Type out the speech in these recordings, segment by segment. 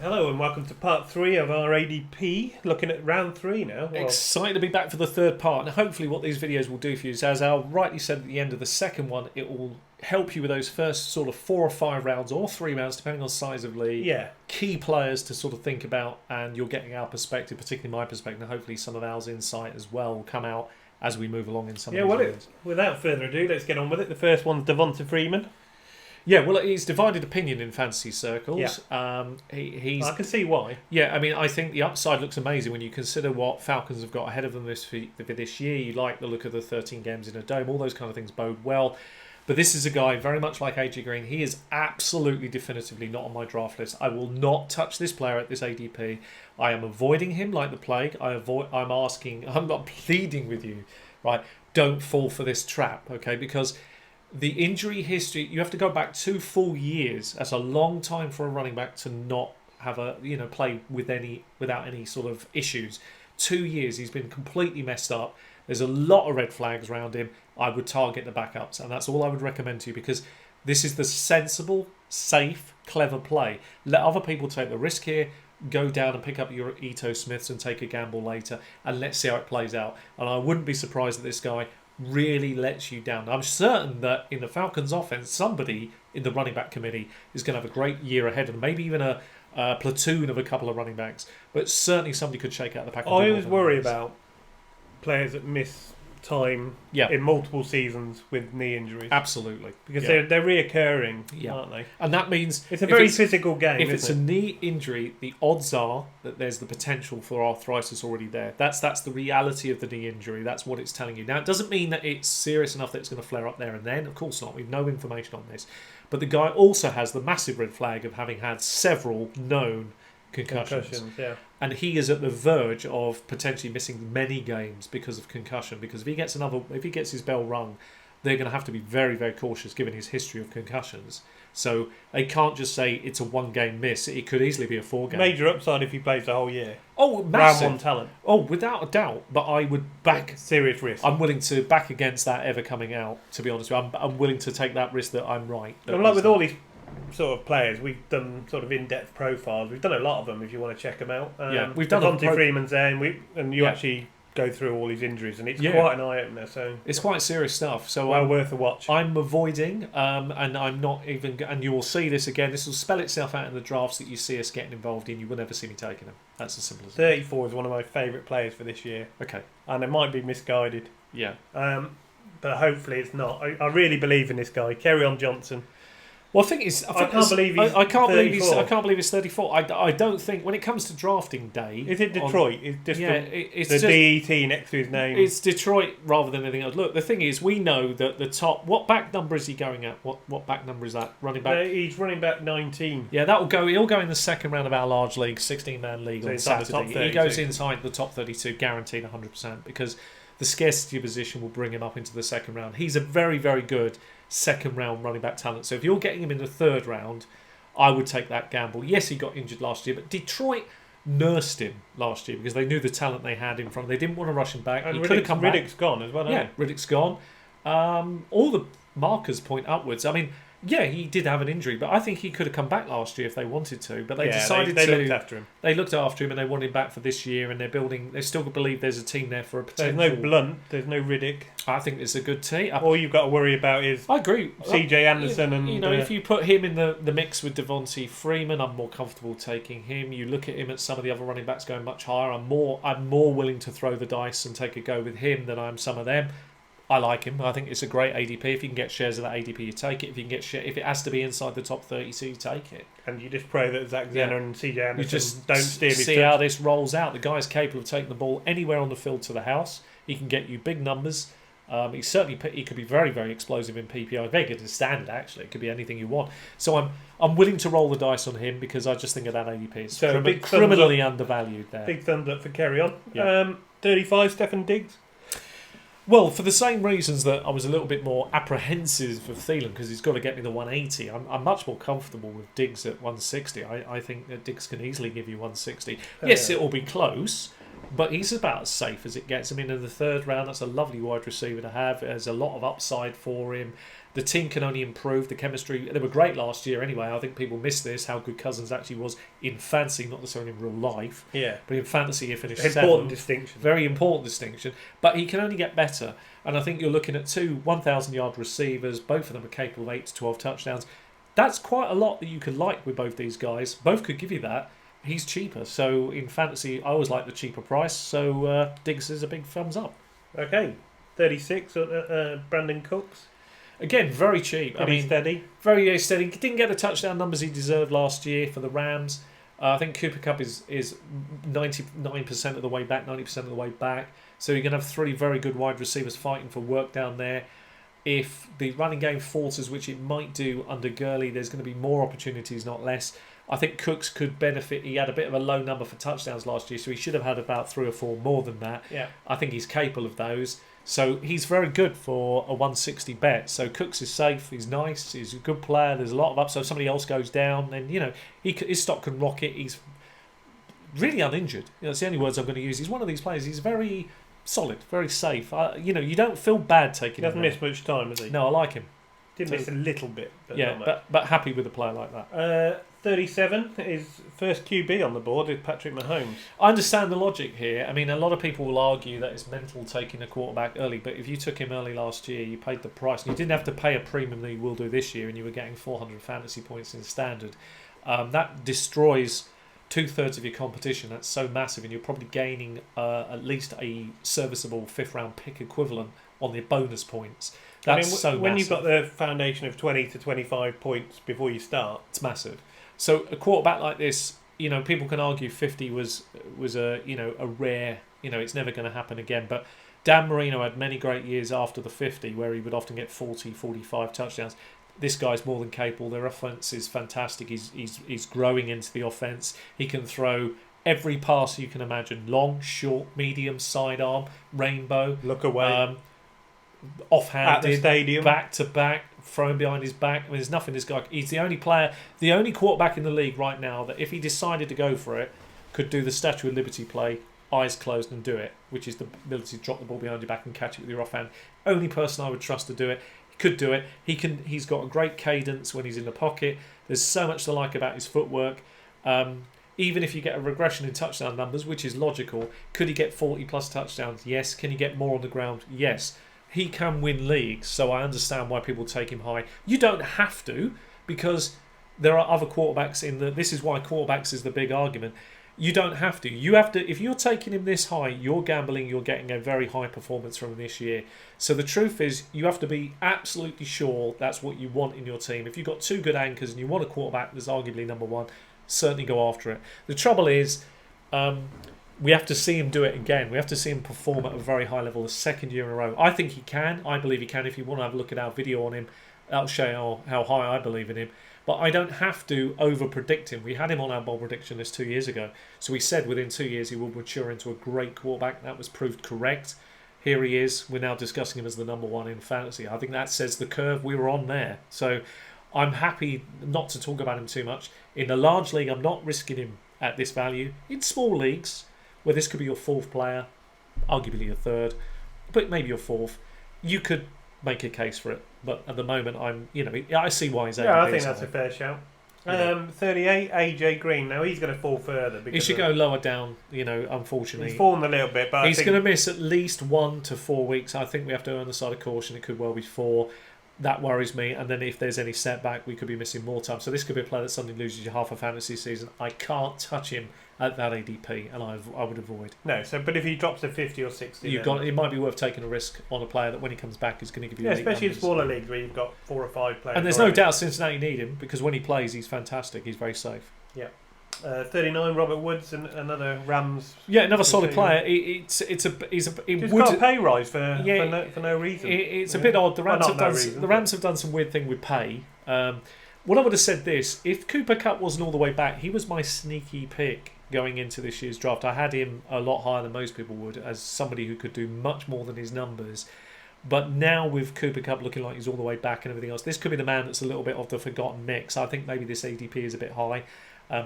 Hello and welcome to part 3 of our ADP, looking at round 3 now. Well, excited to be back for the third part, and hopefully what these videos will do for you is, as Al rightly said at the end of the second one, it will help you with those first sort of 4 or 5 rounds, or 3 rounds, depending on size of league. Yeah. Key players to sort of think about, and you're getting our perspective, particularly my perspective, and hopefully some of Al's insight as well will come out as we move along in some of these videos. Without further ado, let's get on with it. The first one's Devonta Freeman. Yeah, well, he's divided opinion in fantasy circles. Yeah. He's. I can see why. Yeah, I mean, I think the upside looks amazing when you consider what Falcons have got ahead of them this year. You like the look of the 13 games in a dome. All those kind of things bode well. But this is a guy very much like AJ Green. He is absolutely definitively not on my draft list. I will not touch this player at this ADP. I am avoiding him like the plague. I'm not pleading with you, right? Don't fall for this trap, okay? Because the injury history, you have to go back 2 full years. That's a long time for a running back to not have play without any sort of issues. 2 years, he's been completely messed up. There's a lot of red flags around him. I would target the backups, and that's all I would recommend to you, because this is the sensible, safe, clever play. Let other people take the risk here. Go down and pick up your Ito Smiths and take a gamble later, and let's see how it plays out. And I wouldn't be surprised that this guy really lets you down. I'm certain that in the Falcons offense, somebody in the running back committee is going to have a great year ahead of them, maybe even a platoon of a couple of running backs, but certainly somebody could shake out the pack. I always worry about players that miss time in multiple seasons with knee injuries. Absolutely. Because they're reoccurring, aren't they? And that means it's a very physical game. If it's a knee injury, the odds are that there's the potential for arthritis already there. That's the reality of the knee injury. That's what it's telling you. Now, it doesn't mean that it's serious enough that it's going to flare up there and then. Of course not. We've no information on this. But the guy also has the massive red flag of having had several known concussions. And he is at the verge of potentially missing many games because of concussion. Because if he gets his bell rung, they're going to have to be very, very cautious given his history of concussions. So they can't just say it's a 1-game miss. It could easily be a 4-game. Major upside if he plays the whole year. Oh, massive. Round 1 talent. Oh, without a doubt. But I would back serious risk. I'm willing to back against that ever coming out. To be honest with you, I'm willing to take that risk that I'm right. I'm like with all these sort of players, we've done sort of in-depth profiles. We've done a lot of them if you want to check them out. We've done Devonta Freeman's there, and you actually go through all his injuries, and it's quite an eye-opener. So it's quite serious stuff. So well worth a watch. I'm avoiding, and I'm not even. And you will see this again. This will spell itself out in the drafts that you see us getting involved in. You will never see me taking them. That's as simple as 34 is one of my favourite players for this year. Okay, and it might be misguided. Yeah. But hopefully it's not. I really believe in this guy, Kerryon Johnson. Well, I think I can't believe he's 34. I don't think when it comes to drafting day. Is it Detroit? It's the DET next to his name. It's Detroit rather than anything else. Look, the thing is, we know that the top. What back number is he going at? What back number is that? Running back. He's running back 19. Yeah, that will go. He'll go in the second round of our large league, 16-man league on Saturday. He goes inside the top 32, guaranteed 100%, because the scarcity position will bring him up into the second round. He's a very, very good second round running back talent. So if you're getting him in the third round, I would take that gamble. Yes, he got injured last year, but Detroit nursed him last year because they knew the talent they had in front. They didn't want to rush him back. And he could have come back. Riddick's gone as well. Riddick's gone. All the markers point upwards. I mean, yeah, he did have an injury, but I think he could have come back last year if they wanted to. But they decided they looked after him. They looked after him, and they wanted him back for this year. And they're building. They still believe there's a team there for a potential. There's no Blunt. There's no Riddick. I think it's a good team. All you've got to worry about is I agree. CJ Anderson and if you put him in the mix with Devonta Freeman, I'm more comfortable taking him. You look at him at some of the other running backs going much higher. I'm more willing to throw the dice and take a go with him than I am some of them. I like him. I think it's a great ADP. If you can get shares of that ADP, you take it. If you can get if it has to be inside the top 32, you take it. And you just pray that Zach Zenner and CJ Anderson just don't steal his see how this rolls out. The guy's capable of taking the ball anywhere on the field to the house. He can get you big numbers. He could be very, very explosive in PPR. Very good in standard, actually. It could be anything you want. So I'm willing to roll the dice on him because I just think of that ADP. It's criminally undervalued there. Big thumbs up for Kerryon. 35, Stefan Diggs. Well, for the same reasons that I was a little bit more apprehensive of Thielen because he's got to get me the 180, I'm much more comfortable with Diggs at 160. I think that Diggs can easily give you 160. Yes, it will be close, but he's about as safe as it gets. I mean, in the third round, that's a lovely wide receiver to have. There's a lot of upside for him. The team can only improve. The chemistry, they were great last year anyway. I think people miss this, how good Cousins actually was in fantasy, not necessarily in real life. Yeah. But in fantasy, he finished important 7th. distinction. Very important distinction. But he can only get better. And I think you're looking at 2 1,000-yard receivers. Both of them are capable of 8 to 12 touchdowns. That's quite a lot that you can like with both these guys. Both could give you that. He's cheaper. So in fantasy, I always like the cheaper price. So Diggs is a big thumbs up. Okay. 36 Brandon Cooks. Again, very cheap. Steady. Very steady. He didn't get the touchdown numbers he deserved last year for the Rams. I think Cooper Kupp is 99% of the way back, 90% of the way back. So you're going to have 3 very good wide receivers fighting for work down there. If the running game falters, which it might do under Gurley, there's going to be more opportunities, not less. I think Cooks could benefit. He had a bit of a low number for touchdowns last year, so he should have had about 3 or 4 more than that. Yeah. I think he's capable of those. So he's very good for a 160 bet. So Cooks is safe. He's nice. He's a good player. There's a lot of upside. If somebody else goes down, then his stock can rocket. He's really uninjured. That's the only words I'm going to use. He's one of these players. He's very solid, very safe. You don't feel bad taking him. Doesn't miss much time, does he? No, I like him. Did miss a little bit, but yeah, not much. but happy with a player like that. 37 is first QB on the board is Patrick Mahomes. I understand the logic here. I mean, a lot of people will argue that it's mental taking a quarterback early, but if you took him early last year, you paid the price. And you didn't have to pay a premium that you will do this year, and you were getting 400 fantasy points in standard. That destroys 2/3 of your competition. That's so massive, and you're probably gaining at least a serviceable 5th-round pick equivalent on the bonus points. That's when massive. you've got the foundation of 20 to 25 points before you start, it's massive. So a quarterback like this, people can argue 50 was a rare, it's never going to happen again. But Dan Marino had many great years after the 50 where he would often get 40, 45 touchdowns. This guy's more than capable. Their offense is fantastic. He's growing into the offense. He can throw every pass you can imagine: long, short, medium, sidearm, rainbow, look away, offhanded, at the stadium, back to back, thrown behind his back. I mean, there's nothing this guy. He's the only player, the only quarterback in the league right now that, if he decided to go for it, could do the Statue of Liberty play, eyes closed, and do it, which is the ability to drop the ball behind your back and catch it with your offhand. Only person I would trust to do it. He could do it. He's got a great cadence when he's in the pocket. There's so much to like about his footwork. Even if you get a regression in touchdown numbers, which is logical, could he get 40 plus touchdowns? Yes. Can he get more on the ground? Yes. He can win leagues, so I understand why people take him high. You don't have to, because there are other quarterbacks this is why quarterbacks is the big argument. You don't have to. You have to. If you're taking him this high, you're gambling. You're getting a very high performance from him this year. So the truth is, you have to be absolutely sure that's what you want in your team. If you've got 2 good anchors and you want a quarterback that's arguably number 1, certainly go after it. The trouble is, we have to see him do it again. We have to see him perform at a very high level the 2nd year in a row. I think he can. I believe he can. If you want to have a look at our video on him, that'll show you how high I believe in him. But I don't have to over-predict him. We had him on our bold prediction list 2 years ago. So we said within 2 years he will mature into a great quarterback. That was proved correct. Here he is. We're now discussing him as the number 1 in fantasy. I think that says the curve we were on there. So I'm happy not to talk about him too much. In a large league, I'm not risking him at this value. In small leagues, where this could be your 4th player, arguably your 3rd, but maybe your 4th, you could make a case for it. But at the moment, I see why he's ADP. Yeah, I think that's a fair shout. 38, AJ Green. Now he's going to fall further. Because he should go lower down, unfortunately. He's fallen a little bit, but he's going to miss at least 1 to 4 weeks. I think we have to err on the side of caution. It could well be 4. That worries me. And then if there's any setback, we could be missing more time. So this could be a player that suddenly loses you half a fantasy season. I can't touch him at that ADP, and I would avoid. No, but if he drops to 50 or 60, it might be worth taking a risk on a player that when he comes back is going to give you especially numbers. in smaller leagues where you've got 4 or 5 players. And there's no doubt Cincinnati need him, because when he plays, he's fantastic. He's very safe. Yeah. 39, Robert Woods, and another Rams. Yeah, another solid player. He's got a pay rise for no reason. It's a bit odd. The Rams have done some weird thing with pay. What I would have said this: if Cooper Kupp wasn't all the way back, he was my sneaky pick going into this year's draft. I had him a lot higher than most people would, as somebody who could do much more than his numbers. But now with Cooper Kupp looking like he's all the way back and everything else, this could be the man that's a little bit of the forgotten mix. I think maybe this ADP is a bit high.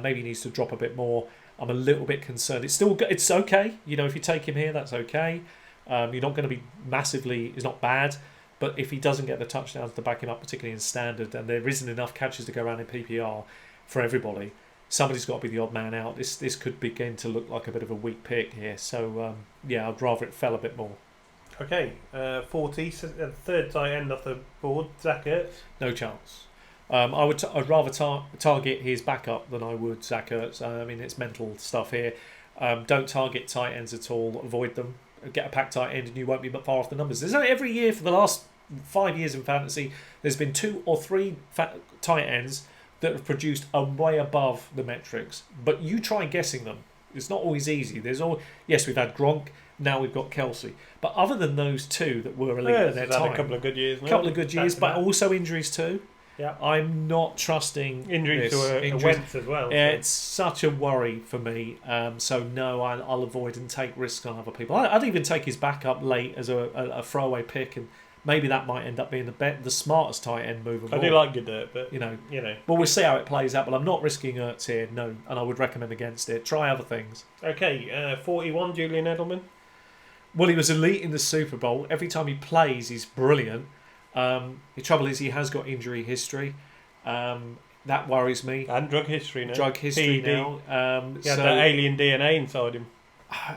Maybe he needs to drop a bit more. I'm a little bit concerned. It's okay. If you take him here, that's okay. You're not going to be massively. It's not bad. But if he doesn't get the touchdowns to back him up, particularly in standard, and there isn't enough catches to go around in PPR for everybody, somebody's got to be the odd man out. This could begin to look like a bit of a weak pick here. So, I'd rather it fell a bit more. Okay, 40, third tight end off the board, Zach Ertz. No chance. I'd rather target his backup than I would Zach Ertz. I mean, it's mental stuff here. Don't target tight ends at all. Avoid them. Get a packed tight end and you won't be far off the numbers. There's only every year for the last 5 years in fantasy, there's been 2 or 3 tight ends that have produced way above the metrics. But you try guessing them. It's not always easy. Yes, we've had Gronk. Now we've got Kelsey. But other than those 2 that were elite at their time, a couple of good years. But also injuries too. Yeah, I'm not trusting injuries to a Wentz as well. Yeah, it's such a worry for me. So no, I'll avoid and take risks on other people. I'd even take his backup late as a throwaway pick, and maybe that might end up being the smartest tight end move of all. I do like Goodert, but Well, we'll see how it plays out. But I'm not risking Ertz here, no, and I would recommend against it. Try other things. Okay, 41, Julian Edelman. Well, he was elite in the Super Bowl. Every time he plays, he's brilliant. The trouble is he has got injury history. That worries me. And drug history now. Drug history PED. now. He had that alien DNA inside him.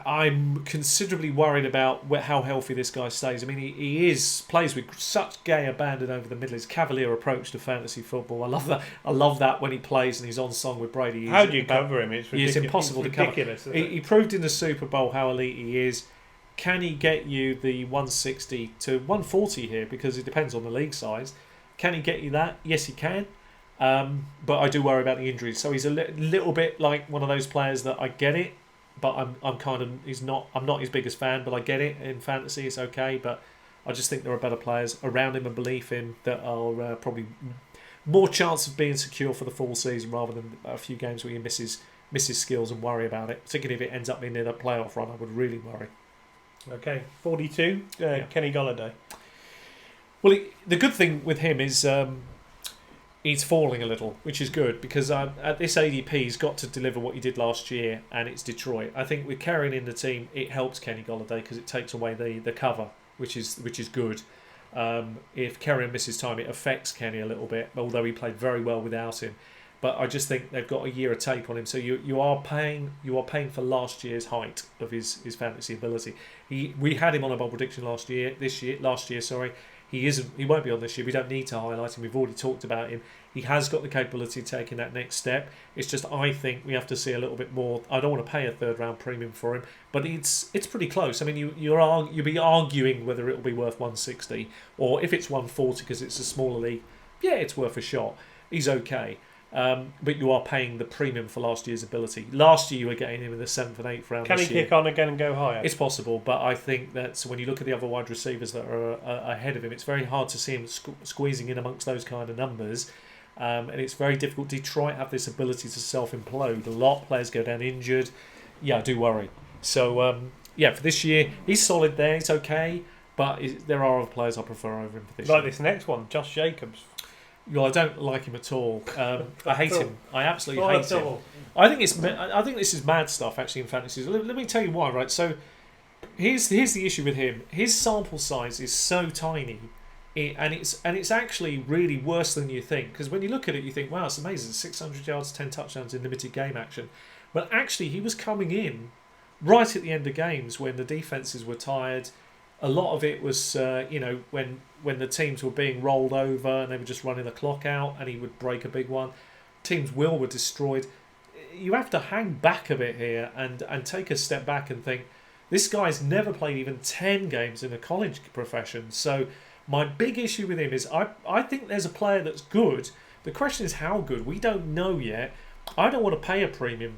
I'm considerably worried about how healthy this guy stays. I mean, he plays with such gay abandon over the middle. His cavalier approach to fantasy football. I love that. I love that when he plays and he's on song with Brady. How do you cover him? It's ridiculous. It's impossible to cover. He proved in the Super Bowl how elite he is. Can he get you the 160 to 140 here? Because it depends on the league size. Can he get you that? Yes, he can. But I do worry about the injuries. So he's a little bit like one of those players that I get it, but I'm not his biggest fan, but I get it. In fantasy, it's okay. But I just think there are better players around him and belief in that are probably more chance of being secure for the full season rather than a few games where he misses skills and worry about it. Particularly if it ends up being in a playoff run, I would really worry. Okay, 42, Kenny Golladay. Well, the good thing with him is he's falling a little, which is good because at this ADP he's got to deliver what he did last year, and it's Detroit. I think with Kerryon in the team, it helps Kenny Golladay because it takes away the cover, which is good. If Kerryon misses time, it affects Kenny a little bit, although he played very well without him. But I just think they've got a year of tape on him, so you are paying for last year's height of his fantasy ability. We had him on a bold prediction last year. He won't be on this year. We don't need to highlight him. We've already talked about him. He has got the capability of taking that next step. It's just I think we have to see a little bit more. I don't want to pay a third round premium for him, but it's pretty close. I mean, you'll be arguing whether it'll be worth 160 or if it's 140 because it's a smaller league. Yeah, it's worth a shot. He's okay. But you are paying the premium for last year's ability. Last year you were getting him in the 7th and 8th round. Can he kick on again and go higher? It's possible, but I think that when you look at the other wide receivers that are ahead of him, it's very hard to see him squeezing in amongst those kind of numbers. And it's very difficult. Detroit have this ability to self-implode. A lot of players go down injured. Yeah, I do worry. So, for this year, he's solid there. It's okay, but there are other players I prefer over him for this year. Like this next one, Josh Jacobs. Well, I don't like him at all. I hate him. I absolutely hate him. I think this is mad stuff actually in fantasy. Let me tell you why. Right, so here's the issue with him. His sample size is so tiny, and it's actually really worse than you think. Because when you look at it, you think, wow, it's amazing. 600 yards, 10 touchdowns in limited game action. But actually, he was coming in right at the end of games when the defenses were tired. A lot of it was, when the teams were being rolled over and they were just running the clock out and he would break a big one. Teams' will were destroyed. You have to hang back a bit here and take a step back and think, this guy's never played even 10 games in a college profession. So my big issue with him is I think there's a player that's good. The question is how good. We don't know yet. I don't want to pay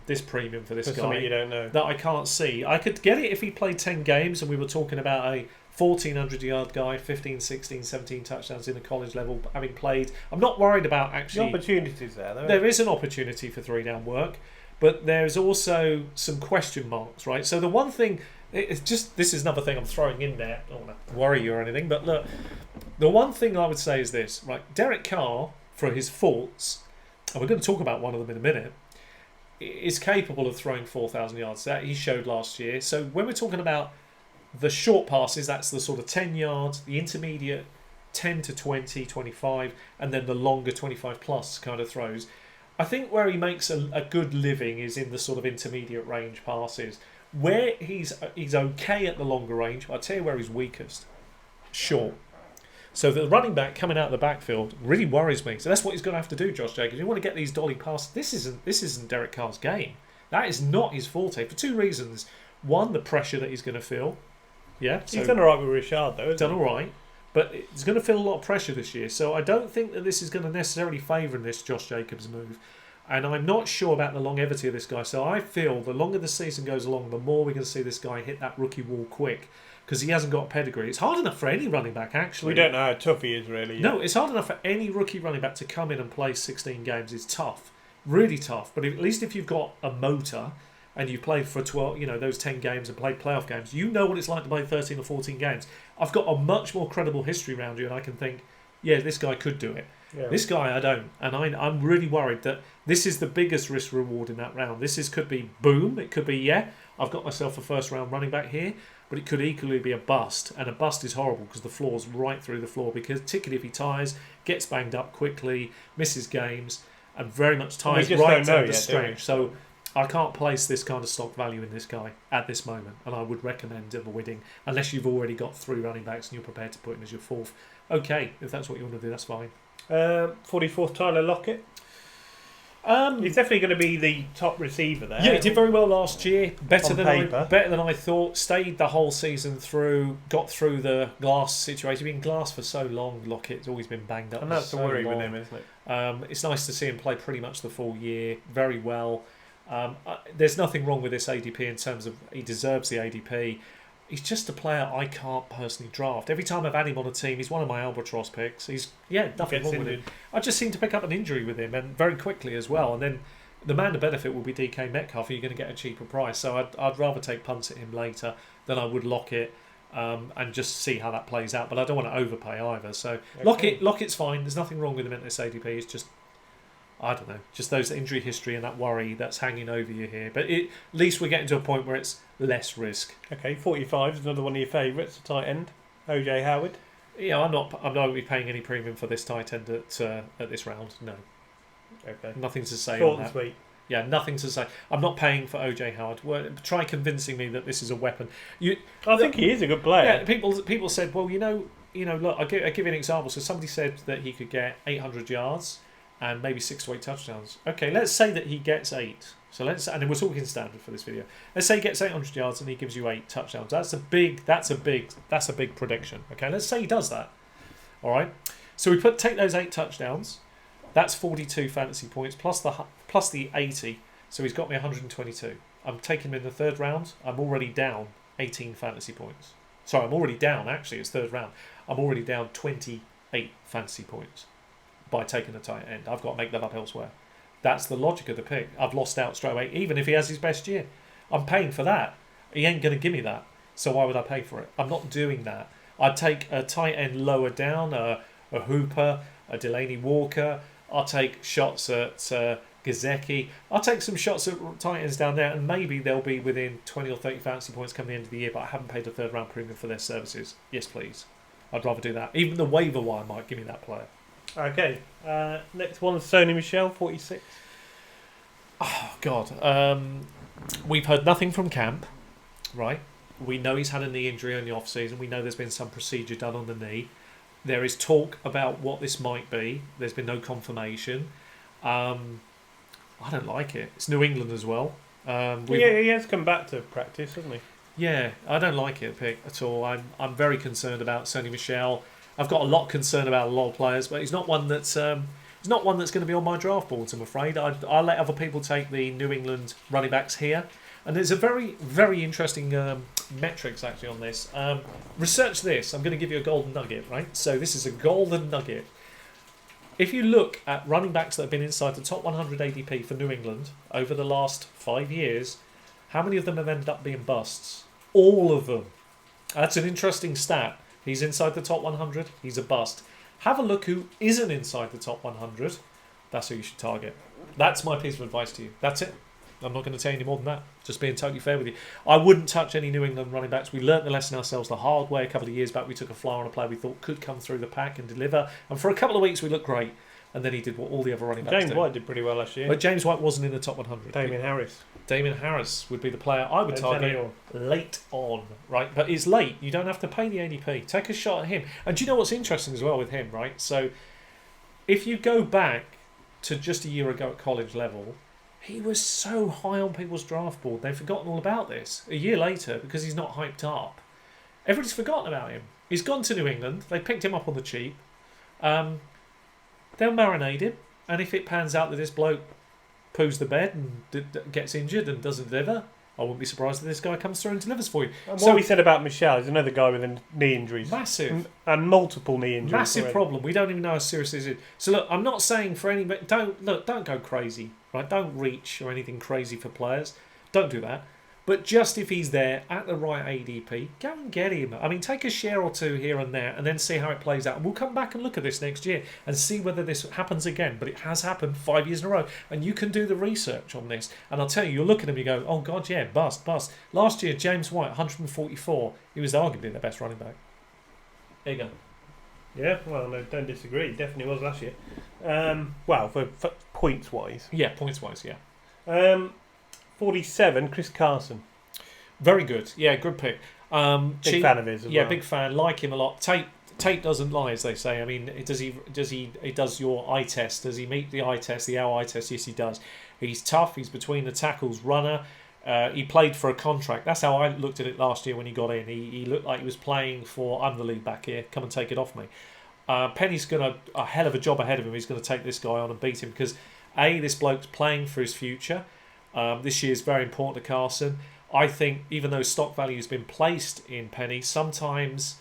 this premium for this guy. Something you don't know. That I can't see. I could get it if he played 10 games and we were talking about a 1,400-yard guy, 15, 16, 17 touchdowns in the college level, having played. I'm not worried about actually... The opportunities there, though. There is an opportunity for 3-down work, but there's also some question marks, right? So the one thing... this is another thing I'm throwing in there. I don't want to worry you or anything, but look, the one thing I would say is this, right? Derek Carr, for his faults... and we're going to talk about one of them in a minute, is capable of throwing 4,000 yards. That he showed last year. So when we're talking about the short passes, that's the sort of 10 yards, the intermediate 10 to 20, 25, and then the longer 25 plus kind of throws. I think where he makes a good living is in the sort of intermediate range passes. Where he's okay at the longer range, I'll tell you where he's weakest. Short. So the running back coming out of the backfield really worries me. So that's what he's going to have to do, Josh Jacobs. You want to get these dolly passes. This isn't Derek Carr's game. That is not his forte for two reasons. One, the pressure that he's going to feel. Yeah, he's done all right with Richard, though. Done all right, but he's going to feel a lot of pressure this year. So I don't think that this is going to necessarily favour this Josh Jacobs move. And I'm not sure about the longevity of this guy. So I feel the longer the season goes along, the more we're going to see this guy hit that rookie wall quick. Because he hasn't got a pedigree. It's hard enough for any running back, actually. We don't know how tough he is, really. Yet. No, it's hard enough for any rookie running back to come in and play 16 games. It's tough. Really tough. But at least if you've got a motor and you've played for 12, those 10 games and played playoff games, you know what it's like to play 13 or 14 games. I've got a much more credible history around you, and I can think, yeah, this guy could do it. Yeah. This guy, I don't. And I'm really worried that this is the biggest risk reward in that round. Could be boom. It could be, yeah, I've got myself a first round running back here. But it could equally be a bust, and a bust is horrible because the floor's right through the floor. Because particularly if he tires, gets banged up quickly, misses games, and very much tires right down the stretch. So I can't place this kind of stock value in this guy at this moment, and I would recommend avoiding unless you've already got 3 running backs and you're prepared to put him as your 4th. Okay, if that's what you want to do, that's fine. 44th, Tyler Lockett. He's definitely going to be the top receiver there. Yeah, he did very well last year. Better than I thought. Stayed the whole season through. Got through the glass situation. Been glass for so long. Lockett's always been banged up. And that's the worry with him, isn't it? It's nice to see him play pretty much the full year. Very well. There's nothing wrong with this ADP in terms of he deserves the ADP. He's just a player I can't personally draft. Every time I've had him on a team, he's one of my albatross picks. Nothing wrong with him. I just seem to pick up an injury with him, and very quickly as well. And then the man to benefit will be DK Metcalf, who you're going to get a cheaper price. So I'd rather take punts at him later than I would Lockett, and just see how that plays out. But I don't want to overpay either. So okay. Lockett's fine. There's nothing wrong with him in this ADP. It's just, I don't know, just those injury history and that worry that's hanging over you here. But at least we're getting to a point where it's less risk. Okay, 45 is another one of your favourites, a tight end, OJ Howard. Yeah, I'm not going to be paying any premium for this tight end at this round. No. Okay. Nothing to say Short on that. And sweet. Yeah, nothing to say. I'm not paying for OJ Howard. Try convincing me that this is a weapon. I think he is a good player. Yeah, people said, well, look, I'll give you an example. So somebody said that he could get 800 yards and maybe 6 to 8 touchdowns. Okay, let's say that he gets 8. So and we're talking standard for this video. Let's say he gets 800 yards and he gives you 8 touchdowns. That's a big prediction. Okay, let's say he does that. All right. So we take those 8 touchdowns. That's 42 fantasy points plus the 80. So he's got me 122. I'm taking him in the 3rd round. I'm already down 18 fantasy points. Sorry, I'm already down. Actually, it's 3rd round. I'm already down 28 fantasy points by taking a tight end. I've got to make that up elsewhere. That's the logic of the pick. I've lost out straight away, even if he has his best year. I'm paying for that. He ain't going to give me that. So why would I pay for it? I'm not doing that. I'd take a tight end lower down, a Hooper, a Delaney Walker. I'll take shots at Gesicki. I'll take some shots at tight ends down there, and maybe they'll be within 20 or 30 fantasy points come the end of the year, but I haven't paid a 3rd round premium for their services. Yes, please. I'd rather do that. Even the waiver wire might give me that player. Okay, next one is Sony Michel, 46. Oh, God. We've heard nothing from camp, right? We know he's had a knee injury in the off-season. We know there's been some procedure done on the knee. There is talk about what this might be. There's been no confirmation. I don't like it. It's New England as well. He has come back to practice, hasn't he? Yeah, I don't like it, pick at all. I'm very concerned about Sony Michel. I've got a lot of concern about a lot of players, but he's not one that's going to be on my draft boards, I'm afraid. I'll let other people take the New England running backs here. And there's a very, very interesting metrics actually on this. Research this. I'm going to give you a golden nugget, right? So this is a golden nugget. If you look at running backs that have been inside the top 100 ADP for New England over the last 5 years, how many of them have ended up being busts? All of them. That's an interesting stat. He's inside the top 100. He's a bust. Have a look who isn't inside the top 100. That's who you should target. That's my piece of advice to you. That's it. I'm not going to tell you any more than that. Just being totally fair with you. I wouldn't touch any New England running backs. We learnt the lesson ourselves the hard way a couple of years back. We took a flyer on a player we thought could come through the pack and deliver. And for a couple of weeks we looked great. And then he did what all the other running backs James White did pretty well last year. But James White wasn't in the top 100. Damien Harris. Damien Harris would be the player I would target late on, right? But it's late. You don't have to pay the ADP. Take a shot at him. And do you know what's interesting as well with him, right? So if you go back to just a year ago at college level, he was so high on people's draft board. They've forgotten all about this. A year later, because he's not hyped up, everybody's forgotten about him. He's gone to New England. They picked him up on the cheap. They'll marinate him. And if it pans out that this bloke poos the bed and gets injured and doesn't deliver, I wouldn't be surprised if this guy comes through and delivers for you. And what we said about Michelle is another guy with knee injuries. Massive. And multiple knee injuries. Massive already. problem. We don't even know how serious this is. So look, I'm not saying for any... Don't go crazy. Right? Don't reach or anything crazy for players. Don't do that. But just if he's there at the right ADP, go and get him. I mean, take a share or two here and there and then see how it plays out. And we'll come back and look at this next year and see whether this happens again. But it has happened 5 years in a row. And you can do the research on this. And I'll tell you, you'll look at him and you go, oh, God, yeah, bust. Last year, James White, 144. He was arguably the best running back. There you go. Yeah, well, no, don't disagree. Definitely was last year. Well, for points-wise. Yeah, points-wise, yeah. 47, Chris Carson. Very good. Yeah, good pick. Big fan of his as yeah, well. big fan. Like him a lot. Tape doesn't lie, as they say. I mean, he does your eye test. Does he meet the eye test, the owl eye test? Yes, he does. He's tough. He's between the tackles, runner. He played for a contract. That's how I looked at it last year when he got in. He looked like he was playing for, I'm the lead back here, come and take it off me. Penny's got a hell of a job ahead of him. He's going to take this guy on and beat him because, A, this bloke's playing for his future. This year is very important to Carson. I think even though stock value has been placed in Penny, sometimes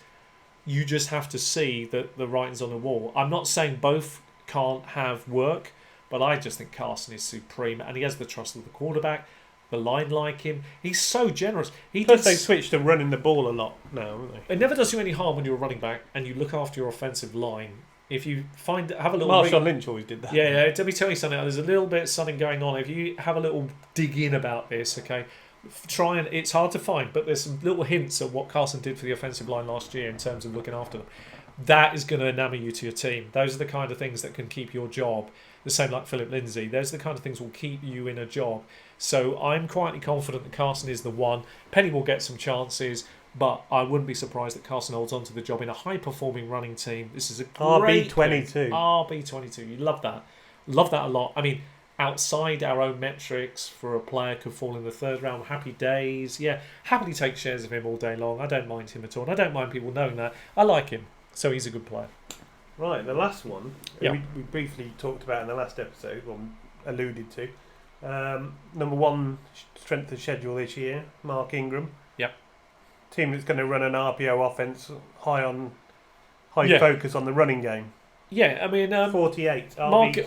you just have to see that the writing's on the wall. I'm not saying both can't have work, but I just think Carson is supreme and he has the trust of the quarterback. The line like him. He's so generous. Plus they switched to running the ball a lot now, haven't they? It never does you any harm when you're a running back and you look after your offensive line. If you have a little... Marshawn Lynch always did that. Yeah, let me tell you something. There's a little bit something going on. If you have a little dig in about this, okay, it's hard to find, but there's some little hints of what Carson did for the offensive line last year in terms of looking after them. That is going to enamour you to your team. Those are the kind of things that can keep your job. The same like Philip Lindsay. Those are the kind of things that will keep you in a job. So I'm quietly confident that Carson is the one. Penny will get some chances, but I wouldn't be surprised that Carson holds on to the job in a high-performing running team. This is a great RB22. RB22. You love that. Love that a lot. I mean, outside our own metrics for a player could fall in the third round. Happy days. Yeah, happily take shares of him all day long. I don't mind him at all. And I don't mind people knowing that. I like him. So he's a good player. Right, the last one Yeah. we briefly talked about in the last episode, or alluded to. Number one strength of schedule this year, Mark Ingram. Yep. Team that's going to run an RPO offense, high Yeah. focus on the running game. Yeah, I mean... 48.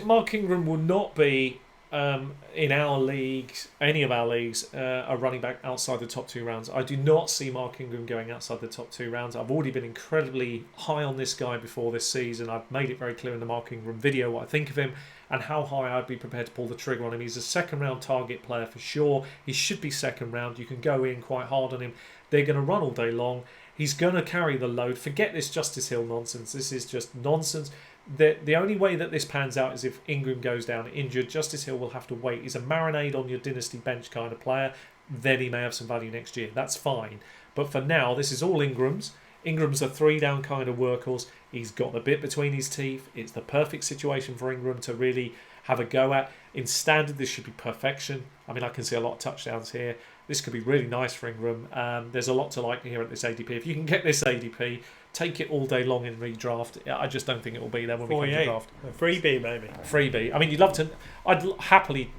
Mark Ingram will not be, in our leagues, any of our leagues, a running back outside the top 2 rounds. I do not see Mark Ingram going outside the top 2 rounds. I've already been incredibly high on this guy before this season. I've made it very clear in the Mark Ingram video what I think of him and how high I'd be prepared to pull the trigger on him. He's a second-round target player for sure. He should be second round. You can go in quite hard on him. They're going to run all day long. He's going to carry the load. Forget this Justice Hill nonsense. This is just nonsense. The only way that this pans out is if Ingram goes down injured. Justice Hill will have to wait. He's a marinade on your dynasty bench kind of player. Then he may have some value next year. That's fine. But for now, this is all Ingram's. Ingram's a 3-down kind of workhorse. He's got the bit between his teeth. It's the perfect situation for Ingram to really have a go at. In standard, this should be perfection. I mean, I can see a lot of touchdowns here. This could be really nice for Ingram. There's a lot to like here at this ADP. If you can get this ADP, take it all day long in redraft. I just don't think it will be there when we come to draft. A freebie, maybe. Freebie. I mean, you'd love to... I'd happily,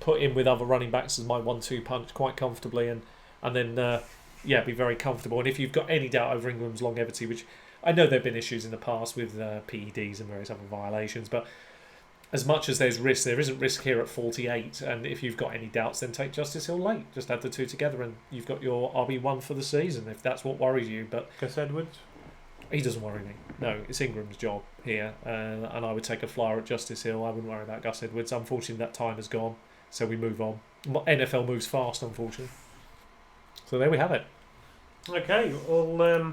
put him with other running backs as my 1-2 punch quite comfortably and then, be very comfortable. And if you've got any doubt over Ingram's longevity, which I know there have been issues in the past with PEDs and various other violations, but as much as there's risk, there isn't risk here at 48. And if you've got any doubts, then take Justice Hill late. Just add the two together and you've got your RB1 for the season, if that's what worries you. But Gus Edwards? He doesn't worry me. No, it's Ingram's job here. And I would take a flyer at Justice Hill. I wouldn't worry about Gus Edwards. Unfortunately, that time has gone. So we move on. NFL moves fast, unfortunately. So there we have it. Okay, well,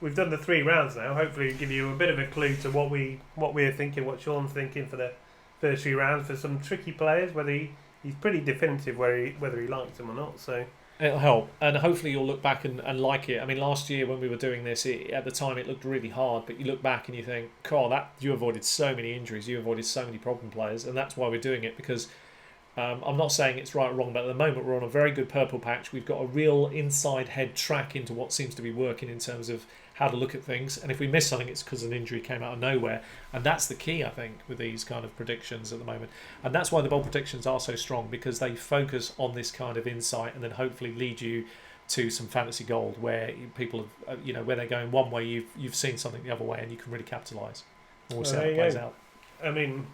we've done the 3 rounds now. Hopefully, give you a bit of a clue to what we're thinking, what Sean's thinking for the first 3 rounds for some tricky players. Whether he's pretty definitive whether he likes them or not. So it'll help, and hopefully you'll look back and like it. I mean, last year when we were doing this, at the time it looked really hard, but you look back and you think, "Carl, that you avoided so many injuries, you avoided so many problem players," and that's why we're doing it because. I'm not saying it's right or wrong, but at the moment we're on a very good purple patch. We've got a real inside head track into what seems to be working in terms of how to look at things. And if we miss something, it's because an injury came out of nowhere. And that's the key, I think, with these kind of predictions at the moment. And that's why the bold predictions are so strong, because they focus on this kind of insight and then hopefully lead you to some fantasy gold where people have, where they're going one way, you've seen something the other way, and you can really capitalise. And we'll see how it plays out. I mean,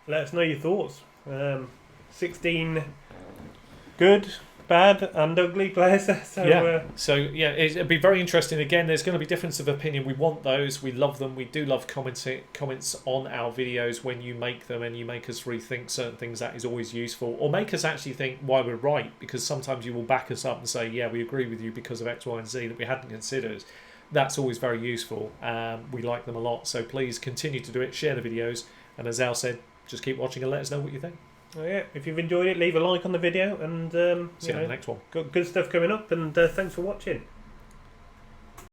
let us know your thoughts. 16 good, bad and ugly players. It'd be very interesting. Again, there's going to be difference of opinion. We want those. We love them. We do love comments on our videos when you make them and you make us rethink certain things. That is always useful. Or make us actually think why we're right, because sometimes you will back us up and say, yeah, we agree with you because of X, Y and Z that we hadn't considered. That's always very useful. We like them a lot. So please continue to do it. Share the videos. And as Al said, just keep watching and let us know what you think. Oh, yeah, if you've enjoyed it, leave a like on the video, and see you in the next one. Got good stuff coming up, and thanks for watching.